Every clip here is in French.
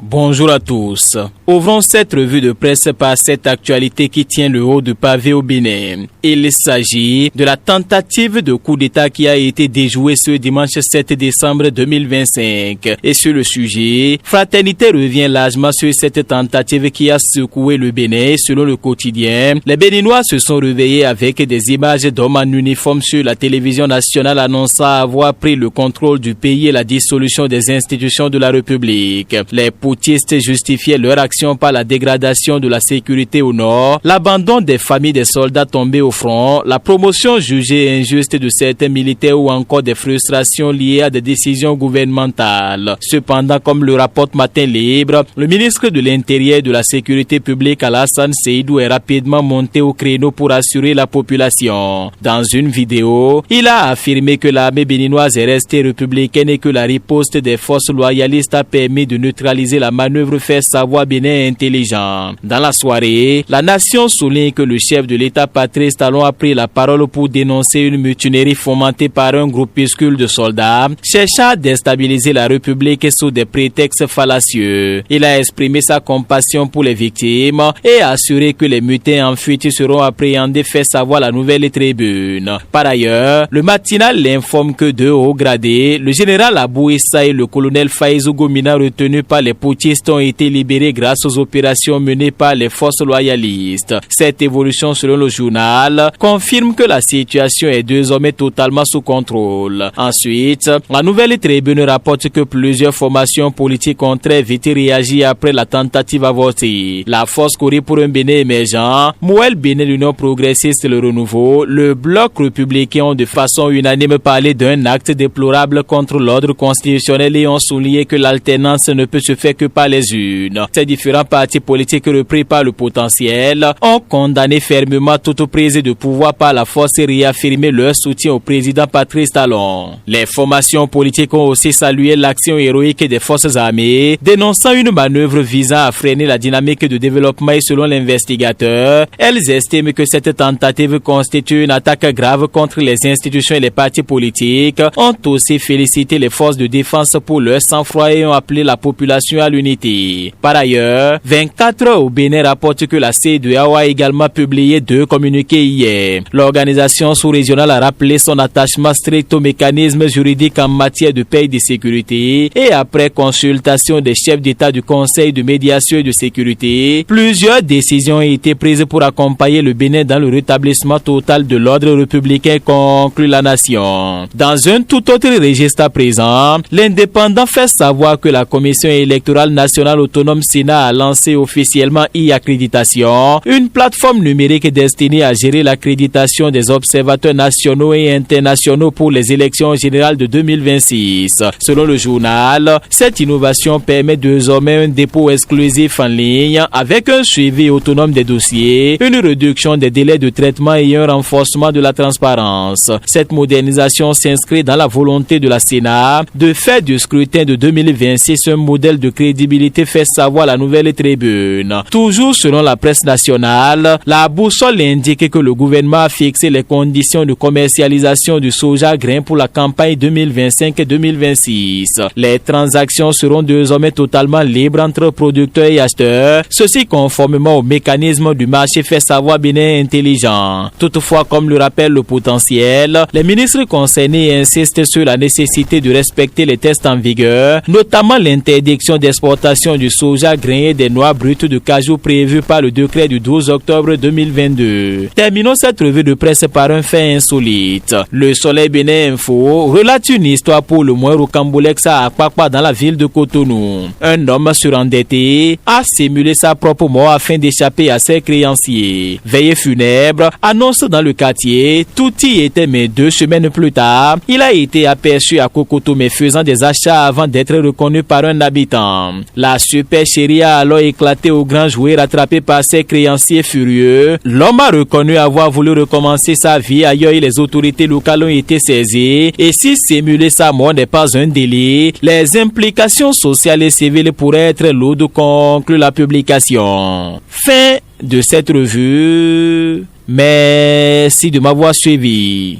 Bonjour à tous. Ouvrons cette revue de presse par cette actualité qui tient le haut du pavé au Bénin. Il s'agit de la tentative de coup d'État qui a été déjouée ce dimanche 7 décembre 2025. Et sur le sujet, Fraternité revient largement sur cette tentative qui a secoué le Bénin. Selon le quotidien, les Béninois se sont réveillés avec des images d'hommes en uniforme sur la télévision nationale annonçant avoir pris le contrôle du pays et la dissolution des institutions de la République. Les poutistes justifiaient leur action par la dégradation de la sécurité au nord, l'abandon des familles des soldats tombés au front, la promotion jugée injuste de certains militaires ou encore des frustrations liées à des décisions gouvernementales. Cependant, comme le rapporte Matin Libre, le ministre de l'Intérieur et de la Sécurité publique Alassane Seydou est rapidement monté au créneau pour assurer la population. Dans une vidéo, il a affirmé que l'armée béninoise est restée républicaine et que la riposte des forces loyalistes a permis de neutraliser la manœuvre fait savoir Bénin intelligent. Dans la soirée, la nation souligne que le chef de l'État Patrice Talon a pris la parole pour dénoncer une mutinerie fomentée par un groupuscule de soldats cherchant à déstabiliser la République sous des prétextes fallacieux. Il a exprimé sa compassion pour les victimes et assuré que les mutins en fuite seront appréhendés, fait savoir la Nouvelle Tribune. Par ailleurs, le matinal l'informe que deux hauts gradés, le général Abou Issa et le colonel Faïzou Gomina retenus par les poutistes ont été libérés grâce aux opérations menées par les forces loyalistes. Cette évolution, selon le journal, confirme que la situation est désormais totalement sous contrôle. Ensuite, la Nouvelle Tribune rapporte que plusieurs formations politiques ont très vite réagi après la tentative avortée. La Force Corée pour un Bénin émergent, Mouel Bénin, l'Union progressiste, le Renouveau, le Bloc républicain ont de façon unanime parlé d'un acte déplorable contre l'ordre constitutionnel et ont souligné que l'alternance ne peut se faire que par les urnes. Ces différents partis politiques repris par le potentiel ont condamné fermement toute prise de pouvoir par la force et réaffirmé leur soutien au président Patrice Talon. Les formations politiques ont aussi salué l'action héroïque des forces armées, dénonçant une manœuvre visant à freiner la dynamique de développement et selon l'investigateur, elles estiment que cette tentative constitue une attaque grave contre les institutions et les partis politiques, ont aussi félicité les forces de défense pour leur sang-froid et ont appelé la population à l'unité. Par ailleurs, 24 heures au Bénin rapporte que la CEDEAO a également publié 2 communiqués hier. L'organisation sous-régionale a rappelé son attachement strict aux mécanismes juridiques en matière de paix et de sécurité et après consultation des chefs d'État du Conseil de médiation et de sécurité, plusieurs décisions ont été prises pour accompagner le Bénin dans le rétablissement total de l'ordre républicain, conclut la nation. Dans un tout autre registre à présent, l'Indépendant fait savoir que la Commission électorale nationale autonome Sénat a lancé officiellement e-accréditation, une plateforme numérique destinée à gérer l'accréditation des observateurs nationaux et internationaux pour les élections générales de 2026. Selon le journal, cette innovation permet désormais un dépôt exclusif en ligne avec un suivi autonome des dossiers, une réduction des délais de traitement et un renforcement de la transparence. Cette modernisation s'inscrit dans la volonté de la Sénat de faire du scrutin de 2026 un modèle de crédibilité, fait savoir la Nouvelle Tribune. Toujours selon la presse nationale, la boussole indique que le gouvernement a fixé les conditions de commercialisation du soja grain pour la campagne 2025-2026. Les transactions seront désormais totalement libres entre producteurs et acheteurs, ceci conformément au mécanisme du marché, fait savoir Bénin intelligent. Toutefois, comme le rappelle le potentiel, les ministres concernés insistent sur la nécessité de respecter les tests en vigueur, notamment l'interdiction d'exportation du soja grain et des noix brutes de cajou prévues par le décret du 12 octobre 2022. Terminons cette revue de presse par un fait insolite. Le Soleil Bénin Info relate une histoire pour le moins rocambolesque à Akpakpa dans la ville de Cotonou. Un homme surendetté a simulé sa propre mort afin d'échapper à ses créanciers. Veillée funèbre annonce dans le quartier, tout y était, mais 2 semaines plus tard, il a été aperçu à Kokotomé faisant des achats avant d'être reconnu par un habitant. La supercherie a alors éclaté au grand jouet, rattrapé par ses créanciers furieux. L'homme a reconnu avoir voulu recommencer sa vie ailleurs et les autorités locales ont été saisies. Et si simuler sa mort n'est pas un délit, les implications sociales et civiles pourraient être lourdes, conclut la publication. Fin de cette revue. Merci de m'avoir suivi.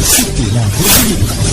C'était la revue.